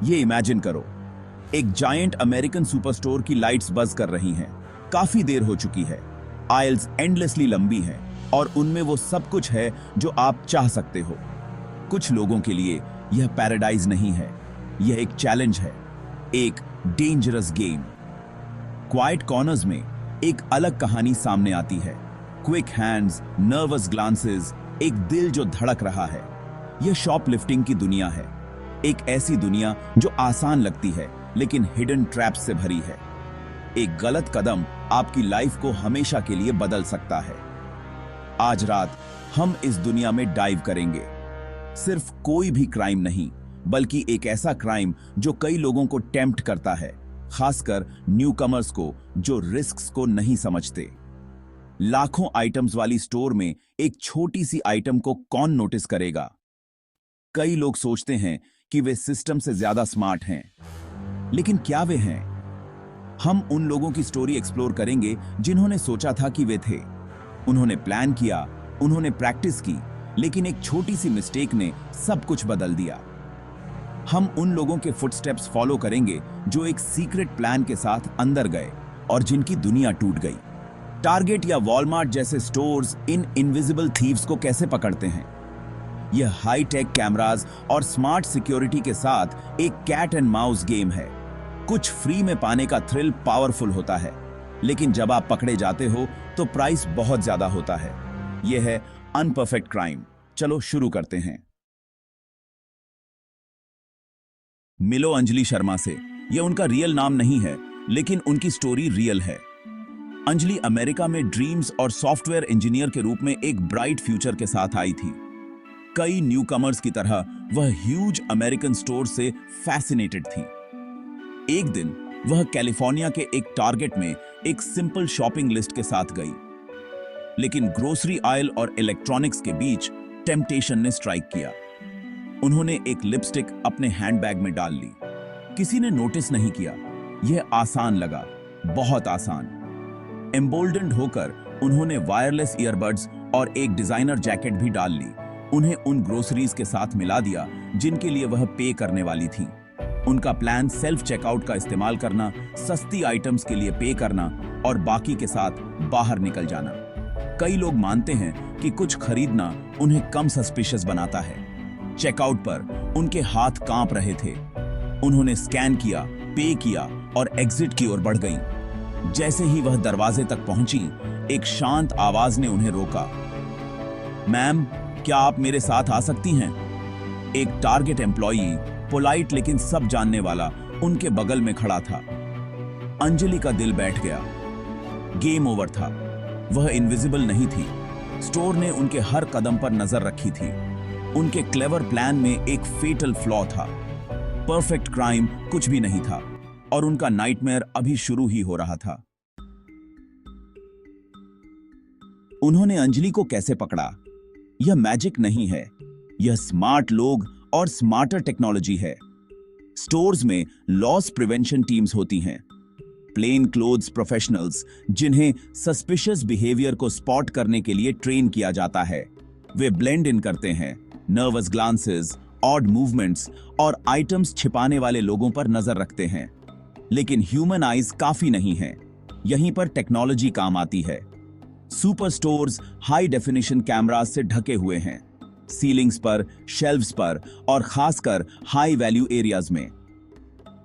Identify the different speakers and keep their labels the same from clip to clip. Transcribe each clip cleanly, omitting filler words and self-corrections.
Speaker 1: ये इमेजिन करो, एक जायंट अमेरिकन सुपरस्टोर की लाइट्स बज कर रही हैं। काफी देर हो चुकी है, आयल्स एंडलेसली लंबी हैं और उनमें वो सब कुछ है जो आप चाह सकते हो। कुछ लोगों के लिए यह पैराडाइज नहीं है, यह एक चैलेंज है, एक डेंजरस गेम। क्वाइट कॉर्नर्स में एक अलग कहानी सामने आती है। क्विक हैंड्स, नर्वस ग्लांसेस, एक दिल जो धड़क रहा है। यह शॉपलिफ्टिंग की दुनिया है, एक ऐसी दुनिया जो आसान लगती है लेकिन हिडन ट्रैप्स से भरी है। एक गलत कदम आपकी लाइफ को हमेशा के लिए बदल सकता है। आज रात हम इस दुनिया में डाइव करेंगे। सिर्फ कोई भी क्राइम नहीं, बल्कि एक ऐसा क्राइम जो कई लोगों को टेम्प्ट करता है, खासकर न्यूकमर्स को जो रिस्क्स को नहीं समझते। लाखों आइटम्स वाली स्टोर में एक छोटी सी आइटम को कौन नोटिस करेगा? कई लोग सोचते हैं कि वे सिस्टम से ज्यादा स्मार्ट हैं, लेकिन क्या वे हैं? हम उन लोगों की स्टोरी एक्सप्लोर करेंगे जिन्होंने सोचा था कि वे थे। उन्होंने प्लान किया, उन्होंने प्रैक्टिस की, लेकिन एक छोटी सी मिस्टेक ने सब कुछ बदल दिया। हम उन लोगों के फुटस्टेप्स फॉलो करेंगे जो एक सीक्रेट प्लान के साथ अंदर गए और जिनकी दुनिया टूट गई। टारगेट या वॉलमार्ट जैसे स्टोर्स इन इनविजिबल थीव्स को कैसे पकड़ते हैं? यह हाई टेक कैमरास और स्मार्ट सिक्योरिटी के साथ एक कैट एंड माउस गेम है। कुछ फ्री में पाने का थ्रिल पावरफुल होता है, लेकिन जब आप पकड़े जाते हो तो प्राइस बहुत ज्यादा होता है। यह है अनपरफेक्ट क्राइम। चलो शुरू करते हैं। मिलो अंजलि शर्मा से। यह उनका रियल नाम नहीं है, लेकिन उनकी स्टोरी रियल है। अंजलि अमेरिका में ड्रीम्स और सॉफ्टवेयर इंजीनियर के रूप में एक ब्राइट फ्यूचर के साथ आई थी। कई न्यूकमर्स की तरह वह ह्यूज अमेरिकन स्टोर से फैसिनेटेड थी। एक दिन वह कैलिफोर्निया के एक टारगेट में एक सिंपल शॉपिंग लिस्ट के साथ गई, लेकिन ग्रोसरी आयल और इलेक्ट्रॉनिक्स के बीच टेम्पटेशन ने स्ट्राइक किया। उन्होंने एक लिपस्टिक अपने हैंडबैग में डाल ली। किसी ने नोटिस नहीं किया। यह आसान लगा, बहुत आसान। एम्बोल्डेंड होकर उन्होंने वायरलेस ईयरबड्स और एक डिजाइनर जैकेट भी डाल ली। उन्हें उन ग्रोसरीज के साथ मिला दिया जिनके लिए वह पे करने वाली थी। उनका प्लान सेल्फ चेकआउट का इस्तेमाल करना, सस्ती आइटम्स के लिए पे करना और बाकी के साथ बाहर निकल जाना। कई लोग मानते हैं कि कुछ खरीदना उन्हें कम सस्पिशियस बनाता है। चेकआउट पर उनके हाथ कांप रहे थे। उन्होंने स्कैन किया, पे किया और एग्जिट की ओर बढ़ गईं। जैसे ही वह दरवाजे तक पहुंची, एक शांत आवाज ने उन्हें रोका। मैम, क्या आप मेरे साथ आ सकती हैं? एक टारगेट एम्प्लॉई, पोलाइट लेकिन सब जानने वाला, उनके बगल में खड़ा था। अंजलि का दिल बैठ गया। गेम ओवर था। वह इनविजिबल नहीं थी। स्टोर ने उनके हर कदम पर नजर रखी थी। उनके क्लेवर प्लान में एक फेटल फ्लॉ था। परफेक्ट क्राइम कुछ भी नहीं था और उनका नाइटमेयर अभी शुरू ही हो रहा था। उन्होंने अंजलि को कैसे पकड़ा? यह मैजिक नहीं है, यह स्मार्ट लोग और स्मार्टर टेक्नोलॉजी है। स्टोर्स में लॉस प्रिवेंशन टीम्स होती हैं, प्लेन क्लोथ्स प्रोफेशनल्स जिन्हें सस्पिशियस बिहेवियर को स्पॉट करने के लिए ट्रेन किया जाता है। वे ब्लेंड इन करते हैं, नर्वस ग्लांसेस, ऑड मूवमेंट्स और आइटम्स छिपाने वाले लोगों पर नजर रखते हैं। लेकिन ह्यूमन आइज काफी नहीं है। यहीं पर टेक्नोलॉजी काम आती है। Super stores high definition cameras से ढके हुए हैं, सीलिंग्स पर, शेल्व्स पर और खासकर हाई वैल्यू एरियाज में।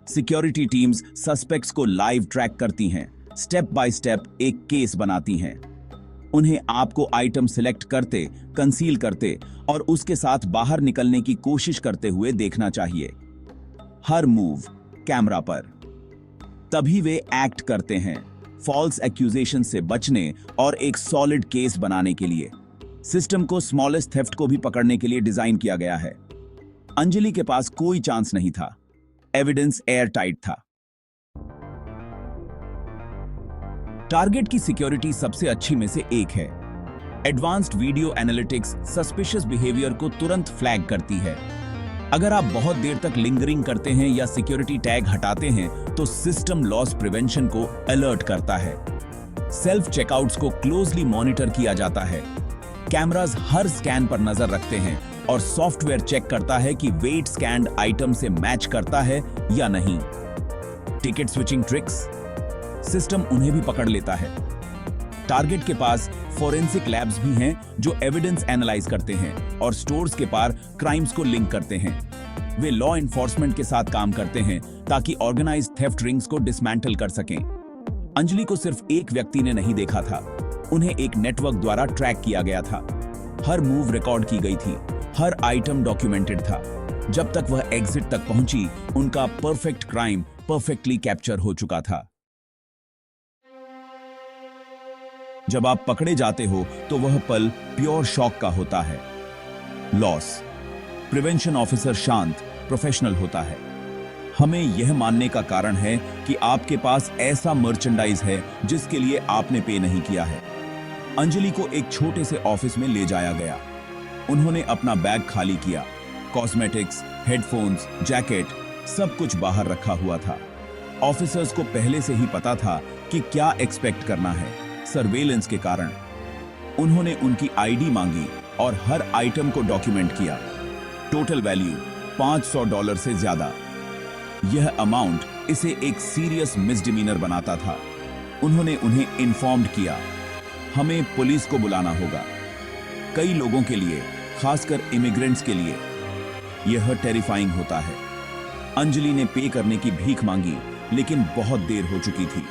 Speaker 1: सिक्योरिटी टीम्स सस्पेक्ट्स को लाइव ट्रैक करती हैं, स्टेप बाय स्टेप एक केस बनाती हैं। उन्हें आपको आइटम सिलेक्ट करते, कंसील करते और उसके साथ बाहर निकलने की कोशिश करते हुए देखना चाहिए। हर मूव कैमरा पर। तभी वे एक्ट करते हैं, फॉल्स एक्यूजेशन से बचने और एक सॉलिड केस बनाने के लिए। सिस्टम को स्मॉलेस्ट थेफ्ट को भी पकड़ने के लिए डिजाइन किया गया है। अंजलि के पास कोई चांस नहीं था। एविडेंस एयर टाइट था। टारगेट की सिक्योरिटी सबसे अच्छी में से एक है। Advanced video analytics suspicious behaviour को तुरंत फ्लैग करती है। अगर आप बहुत देर तक लिंगरिंग करते हैं या सिक्योरिटी टैग हटाते हैं तो सिस्टम लॉस प्रिवेंशन को अलर्ट करता है। सेल्फ चेकआउट्स को क्लोजली मॉनिटर किया जाता है। कैमरास हर स्कैन पर नजर रखते हैं और सॉफ्टवेयर चेक करता है कि वेट स्कैन्ड आइटम से मैच करता है या नहीं। टिकट स्विचिंग ट्रिक्स, सिस्टम उन्हें भी पकड़ लेता है। टारगेट के पास फोरेंसिक लैब्स भी हैं जो एविडेंस एनालाइज करते हैं और स्टोर्स के पार क्राइम्स को लिंक करते हैं। वे लॉ एनफोर्समेंट के साथ काम करते हैं ताकि ऑर्गेनाइज्ड थेफ्ट रिंग्स को डिसमेंटल कर सकें। अंजलि को सिर्फ एक व्यक्ति ने नहीं देखा था, उन्हें एक नेटवर्क द्वारा ट्रैक किया गया था। हर मूव रिकॉर्ड की गई थी, हर आइटम डॉक्यूमेंटेड था। जब तक वह एग्जिट तक पहुंची, उनका परफेक्ट क्राइम परफेक्टली कैप्चर हो चुका था। जब आप पकड़े जाते हो तो वह पल प्योर शॉक का होता है। लॉस, प्रिवेंशन ऑफिसर शांत प्रोफेशनल होता है। हमें यह मानने का कारण है कि आपके पास ऐसा मर्चेंडाइज है जिसके लिए आपने पे नहीं किया है। अंजलि को एक छोटे से ऑफिस में ले जाया गया। उन्होंने अपना बैग खाली किया। कॉस्मेटिक्स, हेडफोन्स, जैकेट सब कुछ बाहर रखा हुआ था। ऑफिसर्स को पहले से ही पता था कि क्या एक्सपेक्ट करना है। सर्वेलेंस के कारण उन्होंने उनकी आईडी मांगी और हर आइटम को डॉक्यूमेंट किया। टोटल वैल्यू $500 से ज्यादा। यह अमाउंट इसे एक सीरियस मिसडिमीनर बनाता था। उन्होंने उन्हें इन्फॉर्म्ड किया, हमें पुलिस को बुलाना होगा। कई लोगों के लिए, खासकर इमिग्रेंट्स के लिए, यह टेरिफाइंग होता है। अंजलि ने पे करने की भीख मांगी, लेकिन बहुत देर हो चुकी थी।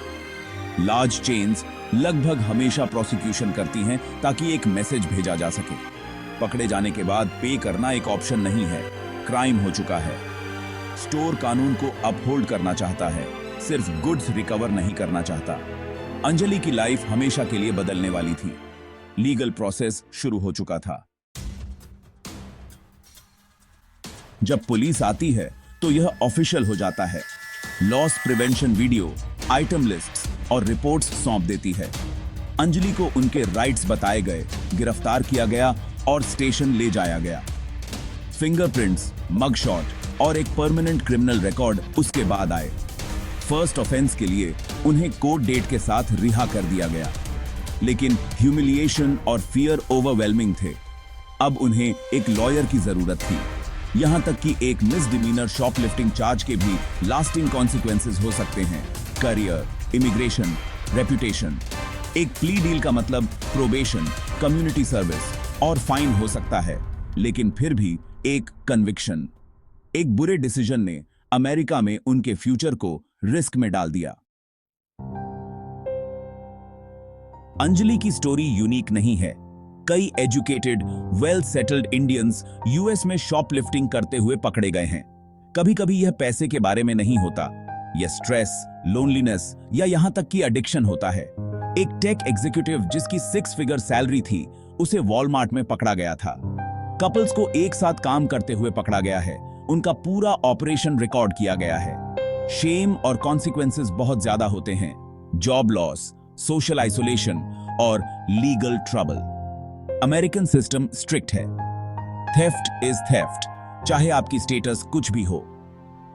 Speaker 1: लार्ज चेन्स लगभग हमेशा प्रोसिक्यूशन करती हैं ताकि एक मैसेज भेजा जा सके। पकड़े जाने के बाद पे करना एक ऑप्शन नहीं है, क्राइम हो चुका है। स्टोर कानून को अपहोल्ड करना चाहता है, सिर्फ गुड्स रिकवर नहीं करना चाहता। अंजलि की लाइफ हमेशा के लिए बदलने वाली थी। लीगल प्रोसेस शुरू हो चुका था। जब पुलिस आती है तो यह ऑफिशियल हो जाता है। Loss prevention video, item lists और रिपोर्ट्स सौंप देती है। अंजलि को उनके राइट्स बताए गए, गिरफ्तार किया गया और स्टेशन ले जाया गया। फिंगरप्रिंट्स, मगशॉट और एक परमानेंट क्रिमिनल रिकॉर्ड उसके बाद आए। फर्स्ट ऑफेंस के लिए उन्हें कोर्ट डेट के साथ रिहा कर दिया गया, लेकिन ह्यूमिलिएशन और फियर ओवरवेलमिंग थे। अब उन्हें एक लॉयर की जरूरत थी। यहां तक कि एक मिसडिमीनर शॉपलिफ्टिंग चार्ज के भी लास्टिंग कॉन्सिक्वेंसेस हो सकते हैं। Career, immigration, reputation. एक प्ली डील का मतलब प्रोबेशन, कम्युनिटी सर्विस और फाइन हो सकता है, लेकिन फिर भी एक कन्विक्शन। एक बुरे डिसीजन ने अमेरिका में उनके फ्यूचर को रिस्क में डाल दिया। अंजलि की स्टोरी यूनिक नहीं है। कई educated, well settled Indians US में शॉपलिफ्टिंग करते हुए पकड़े गए हैं। कभी कभी यह पैसे के बारे में नहीं होता, यह स्ट्रेस, लोनलीनेस या यहां तक कि एडिक्शन होता है। एक टेक एग्जीक्यूटिव जिसकी 6 फिगर सैलरी थी, उसे वॉलमार्ट में पकड़ा गया था। कपल्स को एक साथ काम करते हुए पकड़ा गया है। उनका पूरा ऑपरेशन रिकॉर्ड किया गया है। शेम और कॉन्सिक्वेंसेस बहुत ज्यादा होते हैं। जॉब लॉस, सोशल आइसोलेशन और legal trouble. American system strict है। थेफ्ट इज थेफ्ट, चाहे आपकी स्टेटस कुछ भी हो।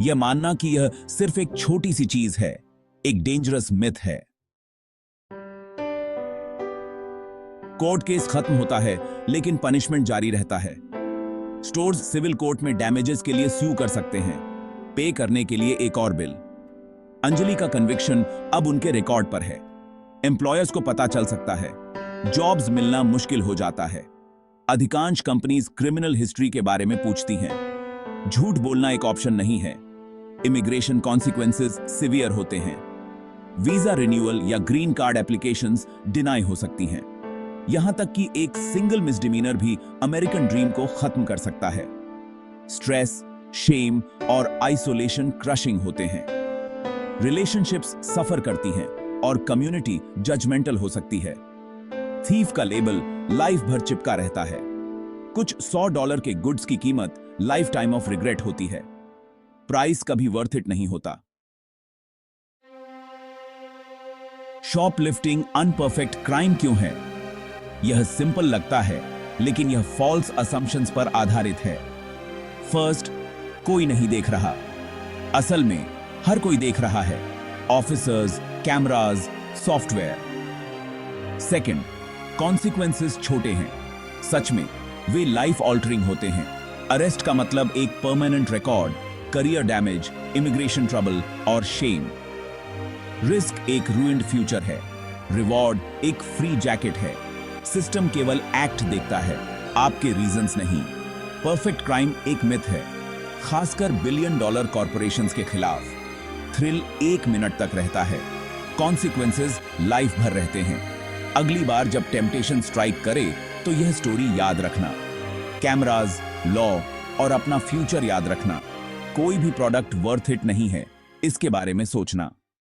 Speaker 1: यह मानना कि यह सिर्फ एक छोटी सी चीज है, एक डेंजरस मिथ है। कोर्ट केस खत्म होता है, लेकिन पनिशमेंट जारी रहता है। स्टोर्स सिविल कोर्ट में डैमेजेस के लिए स्यू कर सकते हैं, पे करने के लिए एक और बिल। अंजलि का कन्विक्शन अब उनके रिकॉर्ड पर है। एम्प्लॉयर्स को पता चल सकता है, जॉब्स मिलना मुश्किल हो जाता है। अधिकांश कंपनीज क्रिमिनल हिस्ट्री के बारे में पूछती हैं। झूठ बोलना एक ऑप्शन नहीं है। इमिग्रेशन कॉन्सिक्वेंसेस सिवियर होते हैं। वीजा रिन्यूअल या ग्रीन कार्ड एप्लीकेशंस डिनाई हो सकती हैं। यहां तक कि एक सिंगल मिसडिमीनर भी अमेरिकन ड्रीम को खत्म कर सकता है। स्ट्रेस, शेम और आइसोलेशन क्रशिंग होते हैं। रिलेशनशिप्स सफर करती हैं और कम्युनिटी जजमेंटल हो सकती है। थीफ का लेबल लाइफ भर चिपका रहता है। कुछ $100 के गुड्स की कीमत लाइफ टाइम ऑफ रिग्रेट होती है। प्राइस कभी वर्थ इट नहीं होता। शॉपलिफ्टिंग अनपरफेक्ट क्राइम क्यों है? यह सिंपल लगता है, लेकिन यह फॉल्स असम्पशंस पर आधारित है। फर्स्ट, कोई नहीं देख रहा। असल में हर कोई देख रहा है। Officers, cameras, software. Second, consequences छोटे हैं। सच में वे लाइफ ऑल्टरिंग होते हैं। अरेस्ट का मतलब एक permanent record, career damage, immigration trouble और शेम। रिस्क एक रूइंड फ्यूचर है, रिवॉर्ड एक फ्री जैकेट है। सिस्टम केवल एक्ट देखता है, आपके रीजंस नहीं। परफेक्ट क्राइम एक मिथ है, खासकर बिलियन डॉलर कॉरपोरेशंस के खिलाफ। थ्रिल 1 मिनट तक रहता है, कॉन्सिक्वेंसेस लाइफ भर रहते हैं। अगली बार जब टेम्पटेशन स्ट्राइक करे तो यह स्टोरी याद रखना। कैमरास, लॉ और अपना फ्यूचर याद रखना। कोई भी प्रोडक्ट वर्थ इट नहीं है, इसके बारे में सोचना।